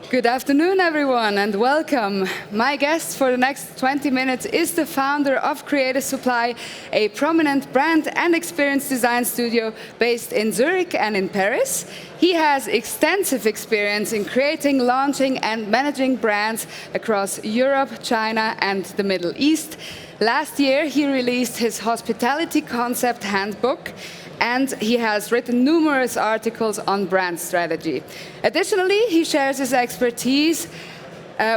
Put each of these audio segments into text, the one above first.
Good afternoon, everyone, and welcome. My guest for the next 20 minutes is the founder of Creative Supply, a prominent brand and experience design studio based in Zurich and in Paris. He has extensive experience in creating, launching, and managing brands across Europe, China, and the Middle East. Last year, he released his hospitality concept handbook, and he has written numerous articles on brand strategy. Additionally, he shares his expertise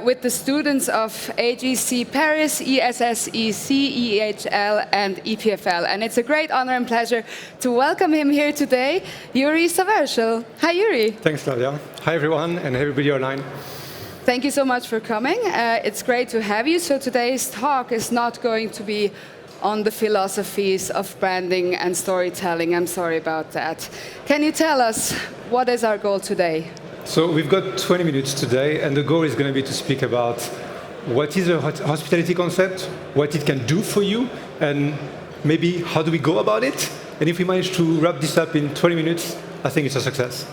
with the students of AGC Paris, ESSEC, EHL, and EPFL. And it's a great honor and pleasure to welcome him here today, Youri Sawerschel. Hi, Youri. Thanks, Claudia. Hi, everyone, and everybody online. Thank you so much for coming. It's great to have you. So today's talk is not going to be on the philosophies of branding and storytelling. I'm sorry about that. Can you tell us what is our goal today? So we've got 20 minutes today, and the goal is going to be to speak about what is a hospitality concept, what it can do for you, and maybe how do we go about it? And if we manage to wrap this up in 20 minutes, I think it's a success.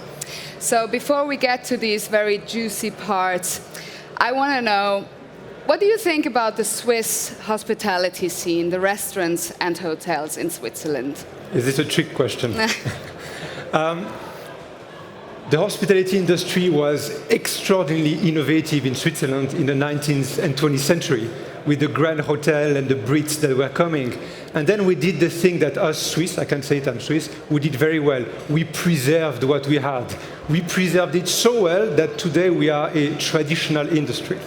So before we get to these very juicy parts, I want to know, what do you think about the Swiss hospitality scene, the restaurants and hotels in Switzerland? Is this a trick question? The hospitality industry was extraordinarily innovative in Switzerland in the 19th and 20th century, with the Grand Hotel and the Brits that were coming. And then we did the thing that us Swiss, I can say it, I'm Swiss, we did very well. We preserved what we had. We preserved it so well that today we are a traditional industry.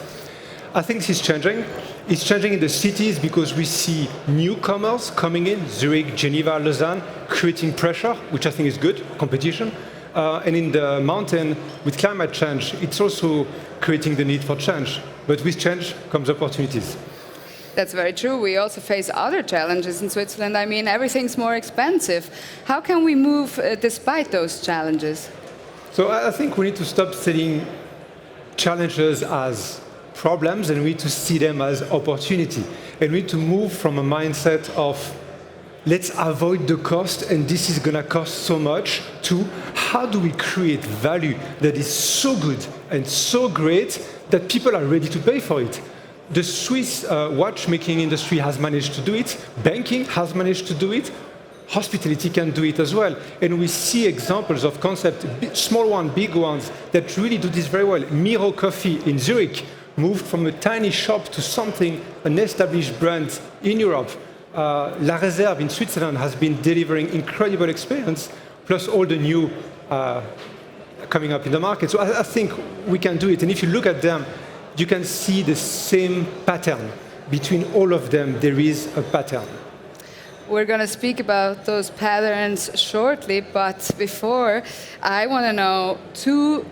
I think this is changing. It's changing in the cities because we see newcomers coming in, Zurich, Geneva, Lausanne, creating pressure, which I think is good, competition. And in the mountain, with climate change, it's also creating the need for change. But with change comes opportunities. That's very true. We also face other challenges in Switzerland. I mean, everything's more expensive. How can we move despite those challenges? So I think we need to stop seeing challenges as problems, and we need to see them as opportunity. And we need to move from a mindset of let's avoid the cost and this is going to cost so much to how do we create value that is so good and so great that people are ready to pay for it. The Swiss watchmaking industry has managed to do it, banking has managed to do it, hospitality can do it as well. And we see examples of concepts, small ones, big ones, that really do this very well. Miro Coffee in Zurich moved from a tiny shop to something, an established brand in Europe. La Réserve in Switzerland has been delivering incredible experience, plus all the new coming up in the market. So I think we can do it. And if you look at them, you can see the same pattern. Between all of them, there is a pattern. We're going to speak about those patterns shortly, but before, I want to know two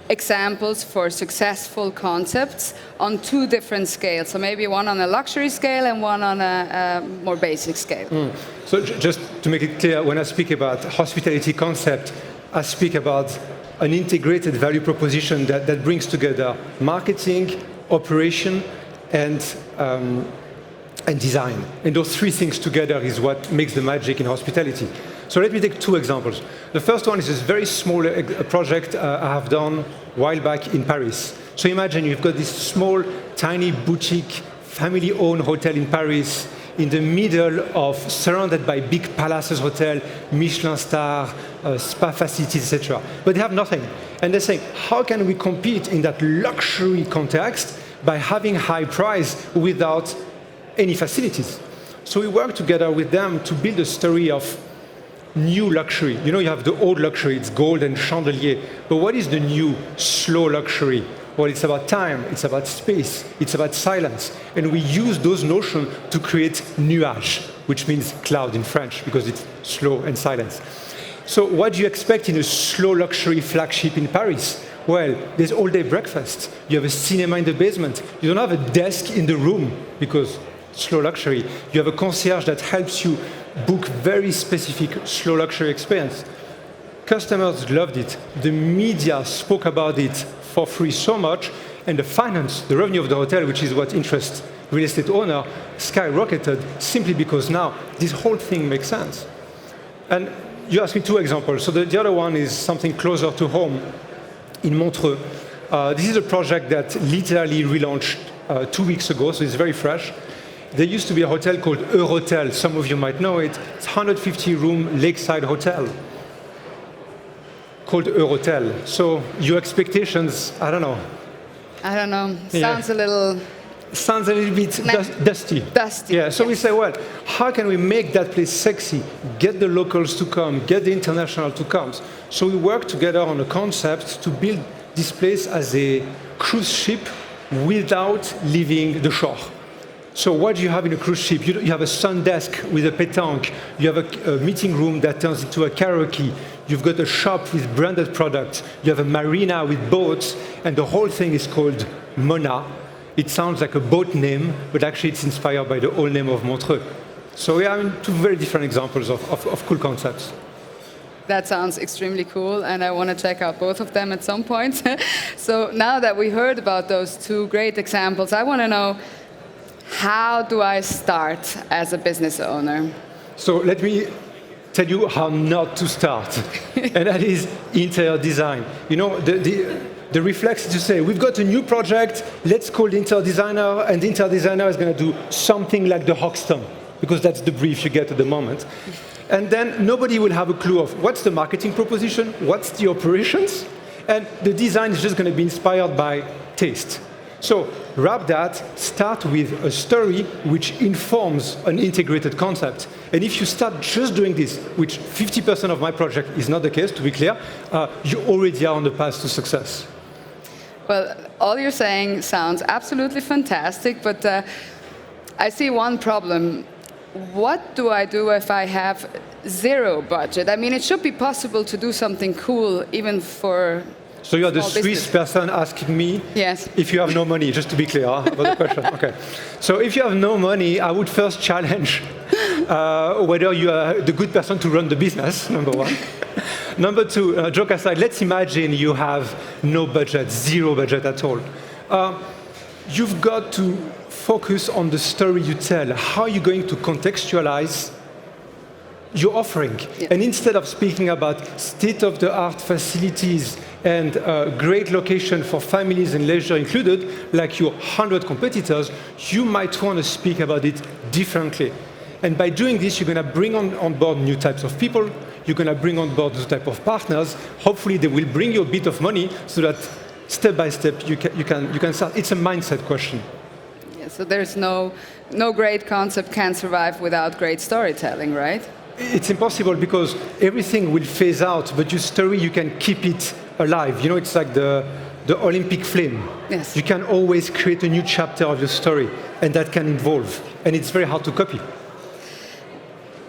examples for successful concepts on two different scales. So maybe one on a luxury scale and one on a more basic scale. So just to make it clear, when I speak about hospitality concept, I speak about an integrated value proposition that brings together marketing, operation, and design. And those three things together is what makes the magic in hospitality. So let me take two examples. The first one is this very small project I have done a while back in Paris. So imagine you've got this small, tiny boutique, family-owned hotel in Paris, in the middle of, surrounded by big palaces hotel, Michelin star, spa facilities, etc. But they have nothing. And they're saying, how can we compete in that luxury context by having high price without any facilities? So we work together with them to build a story of new luxury. You know, you have the old luxury, it's gold and chandelier. But what is the new, slow luxury? Well, it's about time, it's about space, it's about silence. And we use those notions to create nuage, which means cloud in French, because it's slow and silence. So what do you expect in a slow luxury flagship in Paris? Well, there's all-day breakfast. You have a cinema in the basement. You don't have a desk in the room, because slow luxury. You have a concierge that helps you book very specific slow luxury experience. Customers loved it. The media spoke about it for free so much, and the finance, the revenue of the hotel, which is what interests real estate owner, skyrocketed simply because now this whole thing makes sense. And you asked me two examples. So the other one is something closer to home in Montreux. This is a project that literally relaunched 2 weeks ago, so it's very fresh. There used to be a hotel called Hotel. Some of you might know it. It's a 150-room lakeside hotel called Hotel. So your expectations, I don't know. I don't know. Sounds a little... Sounds a little bit dusty. Dusty. Yeah, so we say, well, how can we make that place sexy, get the locals to come, get the international to come? So we work together on a concept to build this place as a cruise ship without leaving the shore. So what do you have in a cruise ship? You have a sun desk with a pétanque. You have a meeting room that turns into a karaoke. You've got a shop with branded products. You have a marina with boats. And the whole thing is called Mona. It sounds like a boat name, but actually it's inspired by the old name of Montreux. So we have two very different examples of cool concepts. That sounds extremely cool, and I want to check out both of them at some point. So now that we heard about those two great examples, I want to know, how do I start as a business owner? So let me tell you how not to start, and that is interior design. You know, the reflex is to say, we've got a new project, let's call the interior designer, and the interior designer is going to do something like the Hoxton, because that's the brief you get at the moment. And then nobody will have a clue of what's the marketing proposition, what's the operations, and the design is just going to be inspired by taste. So wrap that, start with a story which informs an integrated concept. And if you start just doing this, which 50% of my project is not the case, to be clear, you already are on the path to success. Well, all you're saying sounds absolutely fantastic, but I see one problem. What do I do if I have zero budget? I mean, it should be possible to do something cool even for So you're the Swiss business person asking me Yes. if you have no money, just to be clear about the question. Okay. So if you have no money, I would first challenge whether you are the good person to run the business, number one. Number two, joke aside, let's imagine you have no budget, zero budget at all. You've got to focus on the story you tell. How are you going to contextualize your offering? Yeah. And instead of speaking about state-of-the-art facilities and great location for families and leisure included, like your 100 competitors, you might want to speak about it differently. And by doing this, you're going to bring on board new types of people. You're going to bring on board new type of partners. Hopefully, they will bring you a bit of money so that step by step you can start. It's a mindset question. Yeah, so there's no great concept can survive without great storytelling, right? It's impossible because everything will phase out, but your story, you can keep it alive. You know, it's like the Olympic flame. Yes. You can always create a new chapter of your story, and that can evolve, and it's very hard to copy.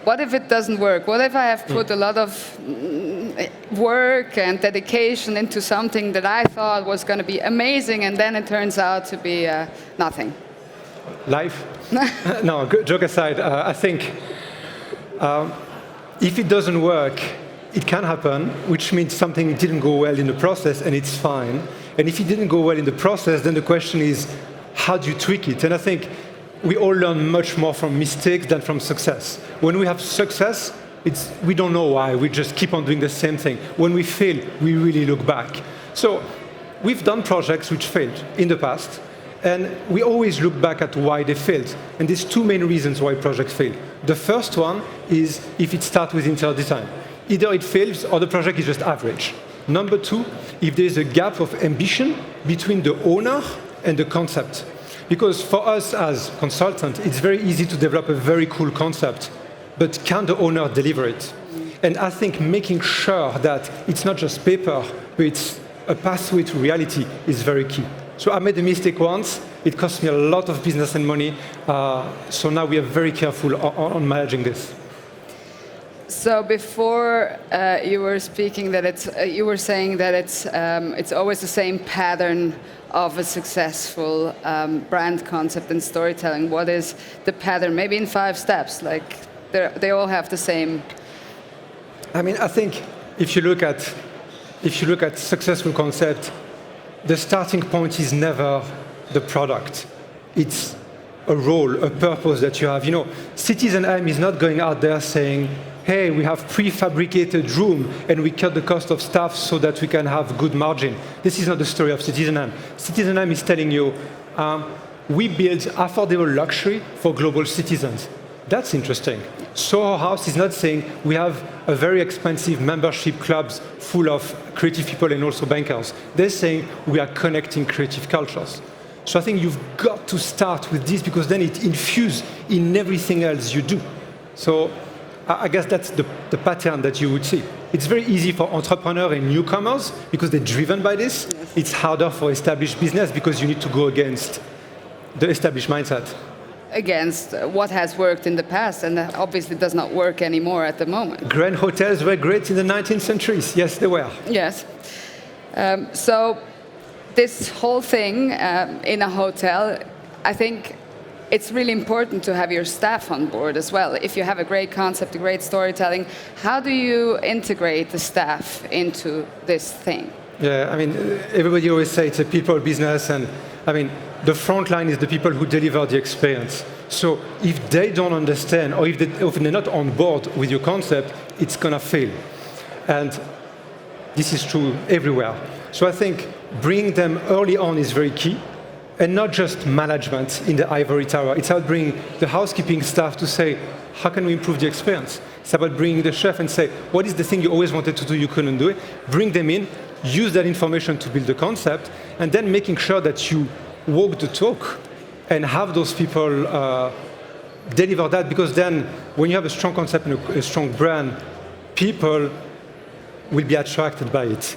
What if it doesn't work? What if I have put a lot of work and dedication into something that I thought was going to be amazing, and then it turns out to be nothing? Life? No, joke aside, I think if it doesn't work, it can happen, which means something didn't go well in the process, and it's fine. And if it didn't go well in the process, then the question is, how do you tweak it? And I think we all learn much more from mistakes than from success. When we have success, we don't know why, we just keep on doing the same thing. When we fail, we really look back. So we've done projects which failed in the past, and we always look back at why they failed. And there's two main reasons why projects fail. The first one is if it starts with interior design. Either it fails or the project is just average. Number two, if there's a gap of ambition between the owner and the concept. Because for us as consultants, it's very easy to develop a very cool concept, but can the owner deliver it? And I think making sure that it's not just paper, but it's a pathway to reality is very key. So I made a mistake once. It cost me a lot of business and money. So now we are very careful on managing this. So before you were speaking that you were saying that it's always the same pattern of a successful brand concept and storytelling. What is the pattern? Maybe in 5 steps, like they all have the same. I mean, I think if you look at successful concept, the starting point is never the product. It's a role, a purpose that you have. You know, Citizen M is not going out there saying, hey, we have prefabricated room and we cut the cost of staff so that we can have good margin. This is not the story of Citizenham. Citizenham is telling you, we build affordable luxury for global citizens. That's interesting. Soho House is not saying we have a very expensive membership clubs full of creative people and also bankers. They're saying we are connecting creative cultures. So I think you've got to start with this because then it infuses in everything else you do. So I guess that's the pattern that you would see. It's very easy for entrepreneurs and newcomers because they're driven by this. Yes. It's harder for established business because you need to go against the established mindset. Against what has worked in the past and obviously does not work anymore at the moment. Grand hotels were great in the 19th centuries. Yes, they were. Yes. So this whole thing in a hotel, I think it's really important to have your staff on board as well. If you have a great concept, a great storytelling, how do you integrate the staff into this thing? Yeah, I mean, everybody always say it's a people business, and I mean, the front line is the people who deliver the experience. So if they don't understand, or if they're not on board with your concept, it's gonna fail. And this is true everywhere. So I think bringing them early on is very key, and not just management in the ivory tower. It's about bringing the housekeeping staff to say, how can we improve the experience? It's about bringing the chef and say, what is the thing you always wanted to do, you couldn't do it? Bring them in, use that information to build the concept, and then making sure that you walk the talk and have those people deliver that, because then when you have a strong concept and a strong brand, people will be attracted by it.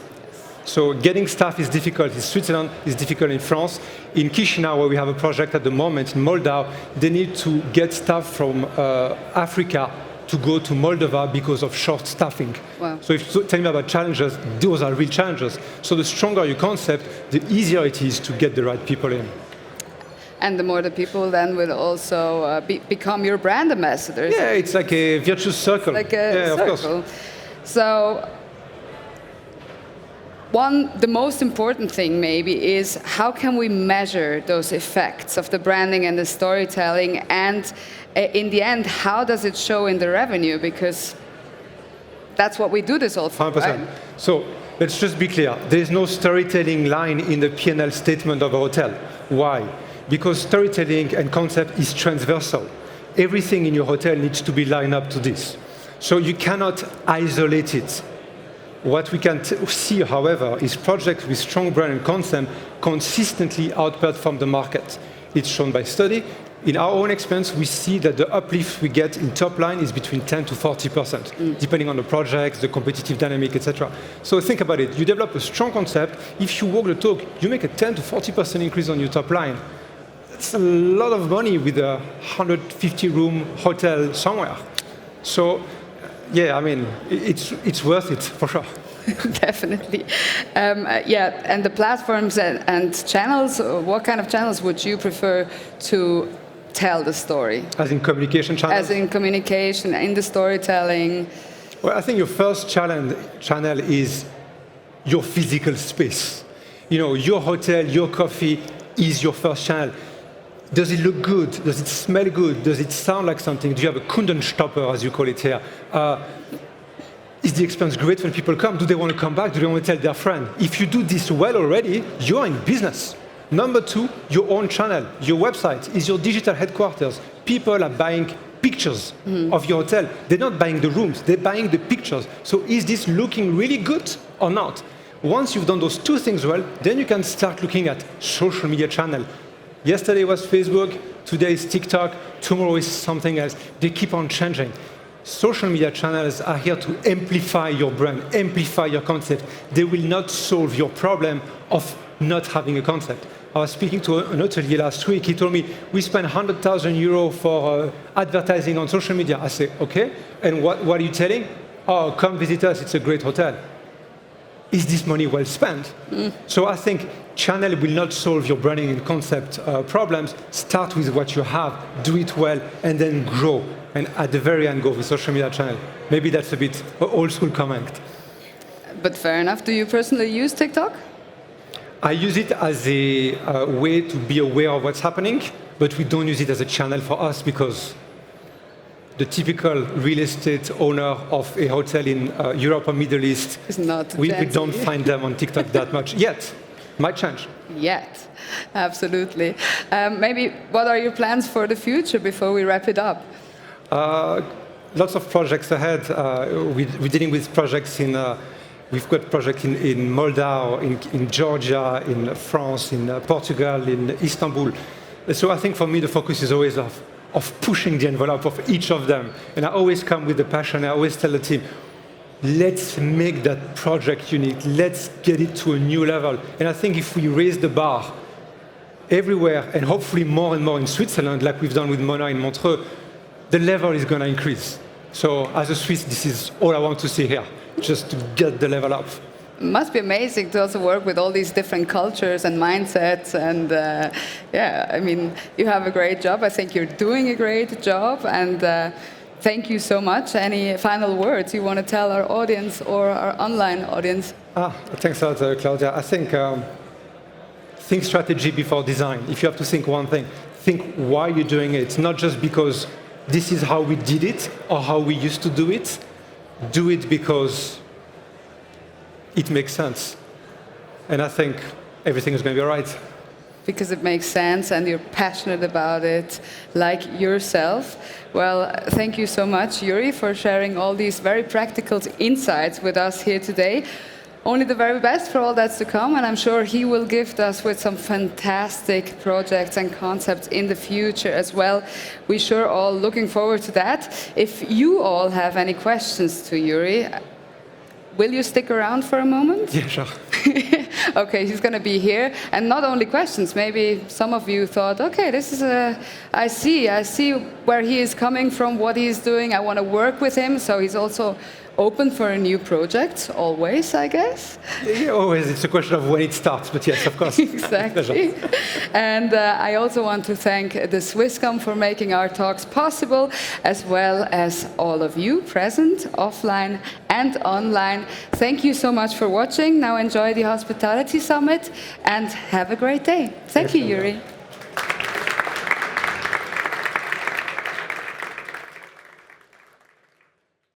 So getting staff is difficult in Switzerland, it's difficult in France. In Chisinau, where we have a project at the moment, in Moldau, they need to get staff from Africa to go to Moldova because of short staffing. Wow. So if you tell me about challenges, those are real challenges. So the stronger your concept, the easier it is to get the right people in. And the more the people then will also become your brand ambassadors. Yeah, it's like a virtuous circle. Like a circle. Of course. So the most important thing maybe is how can we measure those effects of the branding and the storytelling, and in the end, how does it show in the revenue? Because that's what we do this all for, 100%. right? So let's just be clear. There is no storytelling line in the P&L statement of a hotel. Why? Because storytelling and concept is transversal. Everything in your hotel needs to be lined up to this. So you cannot isolate it. What we can see, however, is projects with strong brand and concept consistently outperform the market. It's shown by study. In our own experience, we see that the uplift we get in top line is between 10 to 40%, depending on the projects, the competitive dynamic, etc. So think about it. You develop a strong concept. If you walk the talk, you make a 10 to 40% increase on your top line. That's a lot of money with a 150-room hotel somewhere. So, yeah, I mean, it's worth it, for sure. Definitely. Yeah, and the platforms and channels, what kind of channels would you prefer to tell the story? As in communication channels? As in communication, in the storytelling. Well, I think your first channel is your physical space. You know, your hotel, your coffee is your first channel. Does it look good? Does it smell good? Does it sound like something? Do you have a Kundenstopper, as you call it here? Is the experience great when people come? Do they want to come back? Do they want to tell their friend? If you do this well already, you're in business. Number two, your own channel. Your website is your digital headquarters. People are buying pictures of your hotel. They're not buying the rooms, they're buying the pictures. So is this looking really good or not? Once you've done those two things well, then you can start looking at social media channel. Yesterday was Facebook, today is TikTok, tomorrow is something else. They keep on changing. Social media channels are here to amplify your brand, amplify your concept. They will not solve your problem of not having a concept. I was speaking to an hotelier last week. He told me, we spend 100,000 euros for advertising on social media. I say, okay, and what are you telling? Oh, come visit us, it's a great hotel. Is this money well spent? So I think channel will not solve your branding and concept problems. Start with what you have, do it well, and then grow. And at the very end, go with social media channel. Maybe that's a bit old school comment. But fair enough. Do you personally use TikTok? I use it as a way to be aware of what's happening, but we don't use it as a channel for us because the typical real estate owner of a hotel in Europe or Middle East. It's not We Gen don't Z. find them on TikTok that much yet. Might change. Yet, absolutely. Maybe what are your plans for the future before we wrap it up? Lots of projects ahead. We're dealing with projects in. We've got projects in Moldova, in Georgia, in France, in Portugal, in Istanbul. So I think for me the focus is always of pushing the envelope of each of them. And I always come with the passion. I always tell the team, let's make that project unique. Let's get it to a new level. And I think if we raise the bar everywhere, and hopefully more and more in Switzerland, like we've done with Mona in Montreux, the level is going to increase. So as a Swiss, this is all I want to see here, just to get the level up. Must be amazing to also work with all these different cultures and mindsets. And yeah, I mean, you have a great job. I think you're doing a great job. And thank you so much. Any final words you want to tell our audience or our online audience? Thanks a lot, Claudia. I think strategy before design. If you have to think one thing, think why you're doing it. Not just because this is how we did it or how we used to do it. Do it because it makes sense. And I think everything is going to be all right. Because it makes sense and you're passionate about it, like yourself. Well, thank you so much, Youri, for sharing all these very practical insights with us here today. Only the very best for all that's to come, and I'm sure he will gift us with some fantastic projects and concepts in the future as well. We're sure all looking forward to that. If you all have any questions to Youri, will you stick around for a moment? Yeah, sure. Okay, he's going to be here. And not only questions, maybe some of you thought, okay, this is I see where he is coming from, what he's doing. I want to work with him. So he's also open for a new project, always, I guess. Yeah, always. It's a question of when it starts, but yes, of course. Exactly. And I also want to thank the Swisscom for making our talks possible, as well as all of you present, offline and online. Thank you so much for watching. Now enjoy the Hospitality Summit and have a great day. Thank you, Youri.